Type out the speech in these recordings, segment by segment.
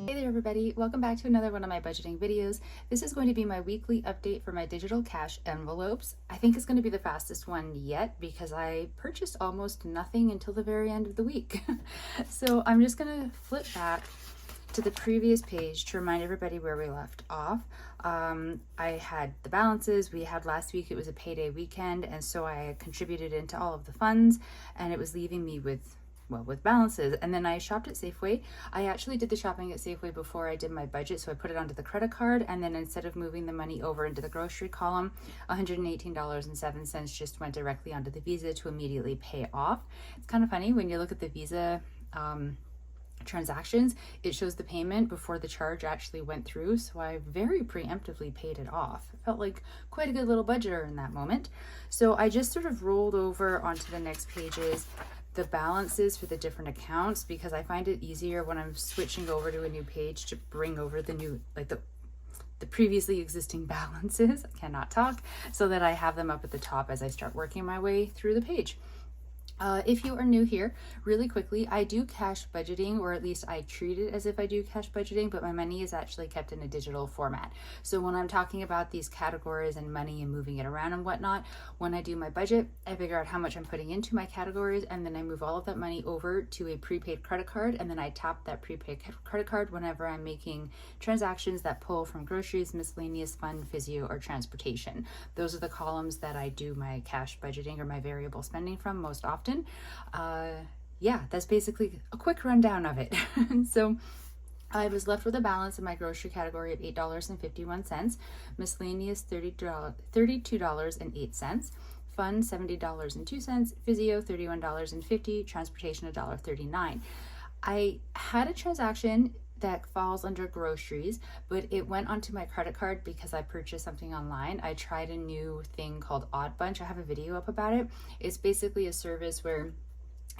Hey there everybody, welcome back to another one of my budgeting videos. This is going to be my weekly update for my digital cash envelopes. I think it's going to be the fastest one yet because I purchased almost nothing until the very end of the week. So I'm just going to flip back to the previous page to remind everybody where we left off. I had the balances we had last week. It was a payday weekend, and so I contributed into all of the funds, and it was leaving me with balances. And then I shopped at Safeway. I actually did the shopping at Safeway before I did my budget, so I put it onto the credit card, and then instead of moving the money over into the grocery column, $118.07 just went directly onto the Visa to immediately pay off. It's kind of funny when you look at the Visa transactions, it shows the payment before the charge actually went through, so I very preemptively paid it off. It felt like quite a good little budgeter in that moment. So I just sort of rolled over onto the next pages the balances for the different accounts, because I find it easier when I'm switching over to a new page to bring over the new, like the previously existing balances, I cannot talk, so that I have them up at the top as I start working my way through the page. If you are new here, really quickly, I do cash budgeting, or at least I treat it as if I do cash budgeting, but my money is actually kept in a digital format. So when I'm talking about these categories and money and moving it around and whatnot, when I do my budget, I figure out how much I'm putting into my categories, and then I move all of that money over to a prepaid credit card, and then I tap that prepaid credit card whenever I'm making transactions that pull from groceries, miscellaneous fund, physio, or transportation. Those are the columns that I do my cash budgeting or my variable spending from most often. Yeah, that's basically a quick rundown of it. So I was left with a balance in my grocery category of $8.51, miscellaneous $32.08, fund $70.02, physio $31.50, transportation $1.39. I had a transaction that falls under groceries, but it went onto my credit card because I purchased something online. I tried a new thing called Odd Bunch. I have a video up about it. It's basically a service where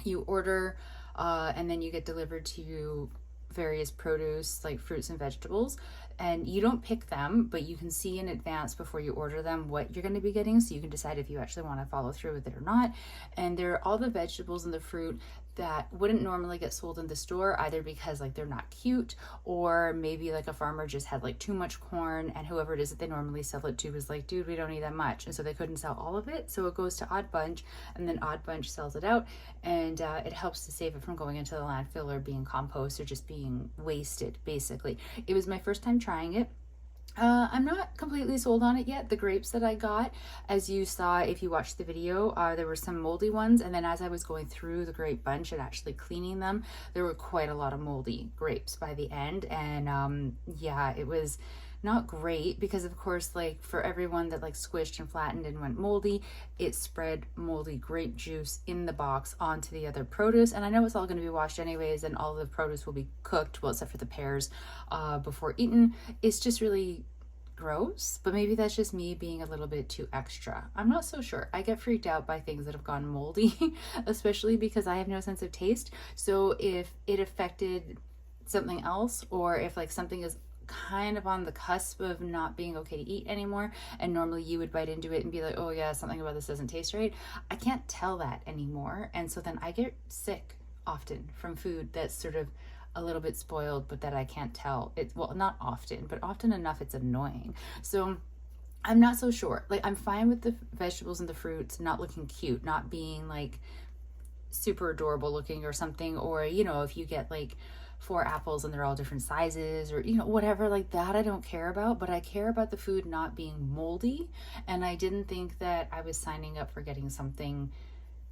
you order and then you get delivered to you various produce like fruits and vegetables, and you don't pick them, but you can see in advance before you order them what you're going to be getting, so you can decide if you actually want to follow through with it or not. And there are all the vegetables and the fruit that wouldn't normally get sold in the store, either because like they're not cute, or maybe like a farmer just had like too much corn, and whoever it is that they normally sell it to was like, dude, we don't need that much, and so they couldn't sell all of it. So it goes to Odd Bunch, and then Odd Bunch sells it out, and it helps to save it from going into the landfill or being compost or just being wasted. Basically, it was my first time trying it. I'm not completely sold on it yet. The grapes that I got, as you saw if you watched the video, there were some moldy ones, and then as I was going through the grape bunch and actually cleaning them, there were quite a lot of moldy grapes by the end. And yeah, it was not great, because of course, like for everyone that like squished and flattened and went moldy, it spread moldy grape juice in the box onto the other produce. And I know it's all going to be washed anyways, and all the produce will be cooked, well, except for the pears, before eaten. It's just really gross, but maybe that's just me being a little bit too extra. I'm not so sure. I get freaked out by things that have gone moldy, especially because I have no sense of taste. So if it affected something else, or if like something is kind of on the cusp of not being okay to eat anymore, and normally you would bite into it and be like, oh yeah, something about this doesn't taste right, I can't tell that anymore. And so then I get sick often from food that's sort of a little bit spoiled, but that I can't tell. It's, well, not often, but often enough it's annoying. So I'm not so sure. Like, I'm fine with the vegetables and the fruits not looking cute, not being like super adorable looking or something, or you know, if you get like 4 apples and they're all different sizes, or you know, whatever like that, I don't care about. But I care about the food not being moldy, and I didn't think that I was signing up for getting something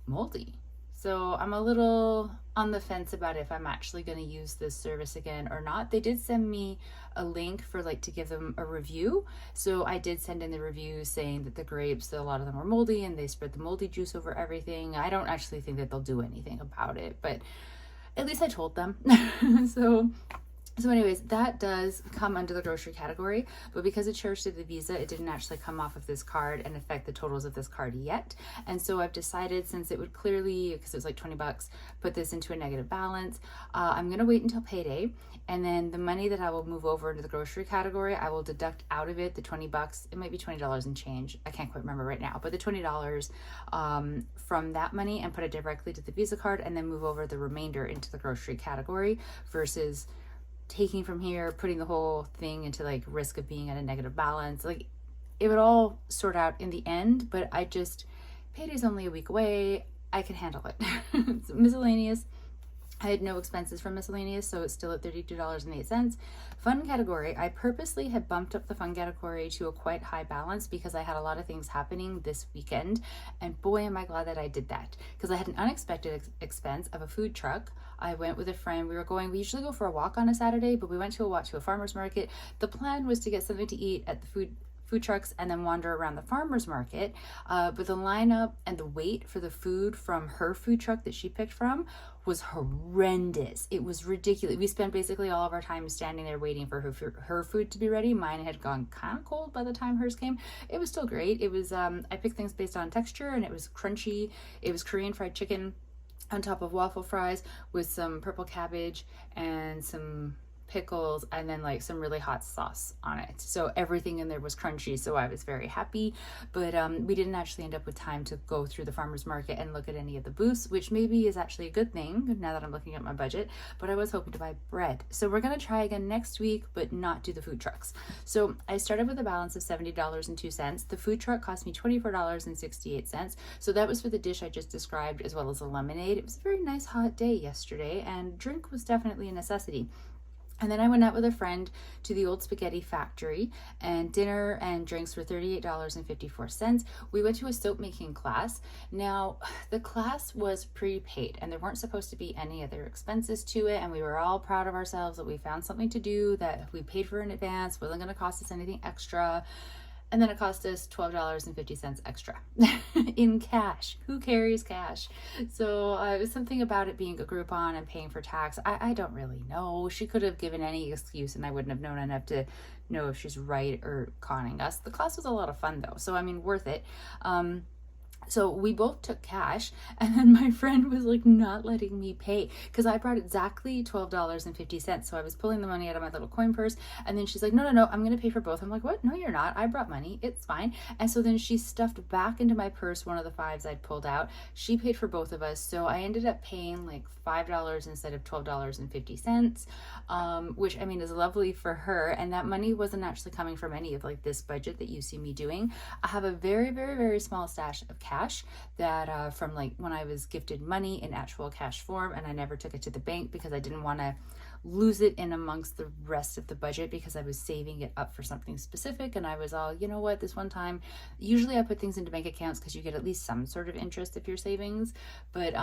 moldy. So I'm a little on the fence about if I'm actually going to use this service again or not. They did send me a link for like to give them a review. So I did send in the review saying that the grapes, that a lot of them were moldy and they spread the moldy juice over everything. I don't actually think that they'll do anything about it, but at least I told them. So anyways, that does come under the grocery category, but because it charged to the Visa, it didn't actually come off of this card and affect the totals of this card yet. And so I've decided, since it would clearly, because it was like 20 bucks, put this into a negative balance, I'm going to wait until payday. And then the money that I will move over into the grocery category, I will deduct out of it the 20 bucks. It might be $20 and change. I can't quite remember right now, but the $20 from that money, and put it directly to the Visa card, and then move over the remainder into the grocery category, versus taking from here, putting the whole thing into like risk of being at a negative balance. Like it would all sort out in the end, but payday's only a week away. I can handle it. Miscellaneous. I had no expenses from miscellaneous, so it's still at $32.08. Fun category. I purposely had bumped up the fun category to a quite high balance because I had a lot of things happening this weekend. And boy, am I glad that I did that, because I had an unexpected expense of a food truck. I went with a friend. We usually go for a walk on a Saturday, but we went to a farmer's market. The plan was to get something to eat at the food trucks and then wander around the farmer's market. But the lineup and the wait for the food from her food truck that she picked from was horrendous. It was ridiculous. We spent basically all of our time standing there waiting for her food to be ready. Mine had gone kind of cold by the time hers came. It was still great. It was, I picked things based on texture, and it was crunchy. It was Korean fried chicken on top of waffle fries with some purple cabbage and some pickles, and then like some really hot sauce on it. So everything in there was crunchy, so I was very happy. But we didn't actually end up with time to go through the farmer's market and look at any of the booths, which maybe is actually a good thing now that I'm looking at my budget. But I was hoping to buy bread, so we're gonna try again next week, but not do the food trucks. So I started with a balance of $70.02. The food truck cost me $24.68, so that was for the dish I just described, as well as a lemonade. It was a very nice hot day yesterday, and drink was definitely a necessity. And then I went out with a friend to the old spaghetti factory, and dinner and drinks were $38.54. We went to a soap making class. Now, the class was prepaid and there weren't supposed to be any other expenses to it. And we were all proud of ourselves that we found something to do that we paid for in advance, wasn't going to cost us anything extra. And then it cost us $12.50 extra in cash. Who carries cash? So it was something about it being a Groupon and paying for tax. I don't really know. She could have given any excuse and I wouldn't have known enough to know if she's right or conning us. The class was a lot of fun though. So I mean, worth it. So we both took cash, and then my friend was like not letting me pay because I brought exactly $12.50. So I was pulling the money out of my little coin purse, and then she's like, no, I'm going to pay for both. I'm like, what? No, you're not. I brought money. It's fine. And so then she stuffed back into my purse one of the fives I'd pulled out. She paid for both of us. So I ended up paying like $5 instead of $12.50, which I mean is lovely for her. And that money wasn't actually coming from any of like this budget that you see me doing. I have a very, very, very small stash of cash that from like when I was gifted money in actual cash form, and I never took it to the bank because I didn't want to lose it in amongst the rest of the budget because I was saving it up for something specific. And I was all, you know what, this one time, usually I put things into bank accounts because you get at least some sort of interest if you're savings, but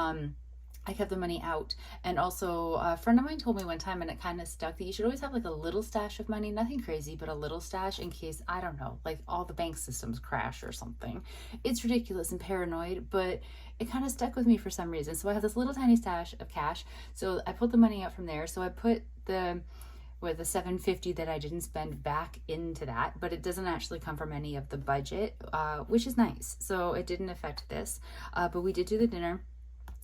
I kept the money out. And also a friend of mine told me one time, and it kind of stuck, that you should always have like a little stash of money, nothing crazy, but a little stash in case, I don't know, like all the bank systems crash or something. It's ridiculous and paranoid, but it kind of stuck with me for some reason. So I have this little tiny stash of cash. So I pulled the money out from there. So I put the $750 that I didn't spend back into that, but it doesn't actually come from any of the budget, which is nice. So it didn't affect this, but we did do the dinner.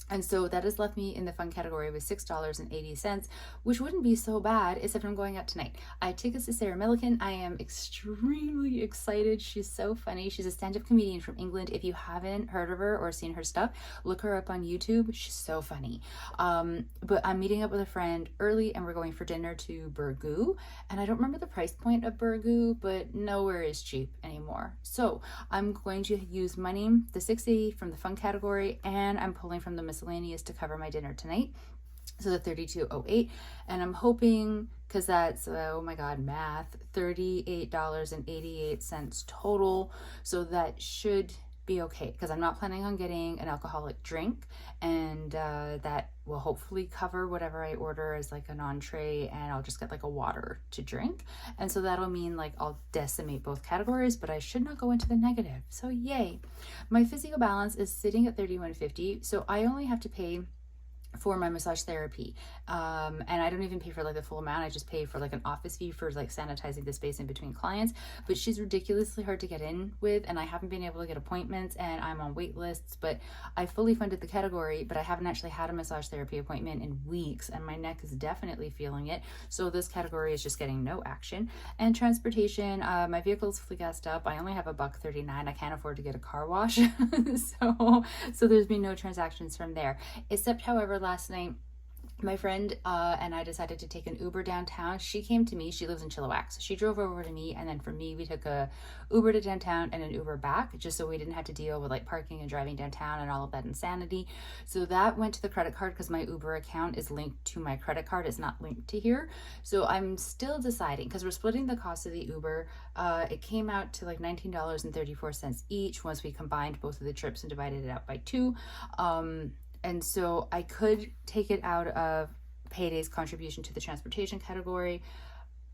And so that has left me in the fun category with $6.80, which wouldn't be so bad, except I'm going out tonight. I have tickets to Sarah Millican. I am extremely excited. She's so funny. She's a stand-up comedian from England. If you haven't heard of her or seen her stuff, look her up on YouTube. She's so funny. But I'm meeting up with a friend early, and we're going for dinner to Burgoo. And I don't remember the price point of Burgoo, but nowhere is cheap anymore. So I'm going to use money, the $6.80 from the fun category, and I'm pulling from the miscellaneous to cover my dinner tonight, so the $32.08. And I'm hoping, because that's oh my god, math, $38.88 total, so that should be okay, because I'm not planning on getting an alcoholic drink, and that will hopefully cover whatever I order as like an entree, and I'll just get like a water to drink. And so that'll mean like I'll decimate both categories, but I should not go into the negative, so yay. My physio balance is sitting at $31.50, so I only have to pay for my massage therapy, and I don't even pay for like the full amount. I just pay for like an office fee for like sanitizing the space in between clients. But she's ridiculously hard to get in with, and I haven't been able to get appointments, and I'm on wait lists. But I fully funded the category, but I haven't actually had a massage therapy appointment in weeks, and my neck is definitely feeling it. So this category is just getting no action. And transportation, my vehicle's fully gassed up. I only have a $1.39. I can't afford to get a car wash, so there's been no transactions from there, except however last night my friend and I decided to take an Uber downtown. She came to me. She lives in Chilliwack, so she drove over to me, and then for me, we took a Uber to downtown and an Uber back, just so we didn't have to deal with like parking and driving downtown and all of that insanity. So that went to the credit card because my Uber account is linked to my credit card. It's not linked to here, so I'm still deciding because we're splitting the cost of the Uber. It came out to like $19.34 each once we combined both of the trips and divided it out by two. And so I could take it out of Payday's contribution to the transportation category,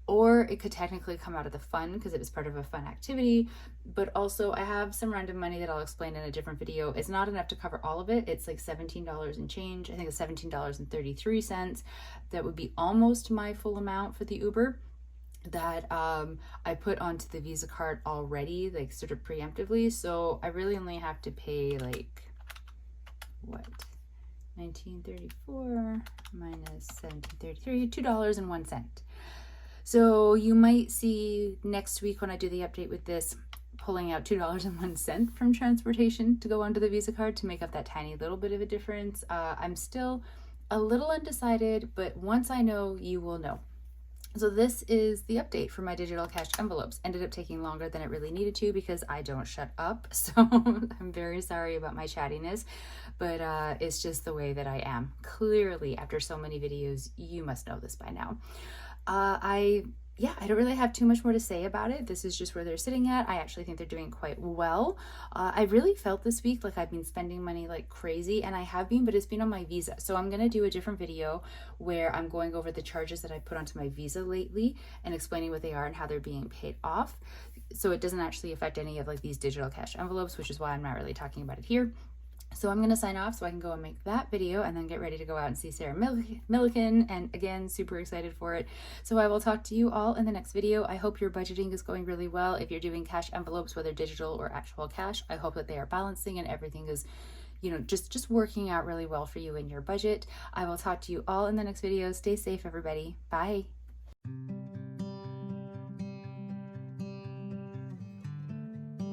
or it could technically come out of the fund because it was part of a fun activity. But also I have some random money that I'll explain in a different video. It's not enough to cover all of it. It's like $17 and change. I think it's $17.33. That would be almost my full amount for the Uber that I put onto the Visa card already, like sort of preemptively. So I really only have to pay like, what? 1934 minus 1733, $2.01. So you might see next week when I do the update with this, pulling out $2.01 from transportation to go onto the Visa card to make up that tiny little bit of a difference. I'm still a little undecided, but once I know, you will know. So this is the update for my digital cash envelopes. Ended up taking longer than it really needed to because I don't shut up. So I'm very sorry about my chattiness, but it's just the way that I am. Clearly, after so many videos, you must know this by now. I don't really have too much more to say about it. This is just where they're sitting at. I actually think they're doing quite well. I really felt this week like I've been spending money like crazy, and I have been, but it's been on my Visa. So I'm going to do a different video where I'm going over the charges that I put onto my Visa lately and explaining what they are and how they're being paid off. So it doesn't actually affect any of like these digital cash envelopes, which is why I'm not really talking about it here. So I'm going to sign off so I can go and make that video and then get ready to go out and see Sarah Millican. And again, super excited for it. So I will talk to you all in the next video. I hope your budgeting is going really well. If you're doing cash envelopes, whether digital or actual cash, I hope that they are balancing and everything is, you know, just working out really well for you in your budget. I will talk to you all in the next video. Stay safe, everybody. Bye.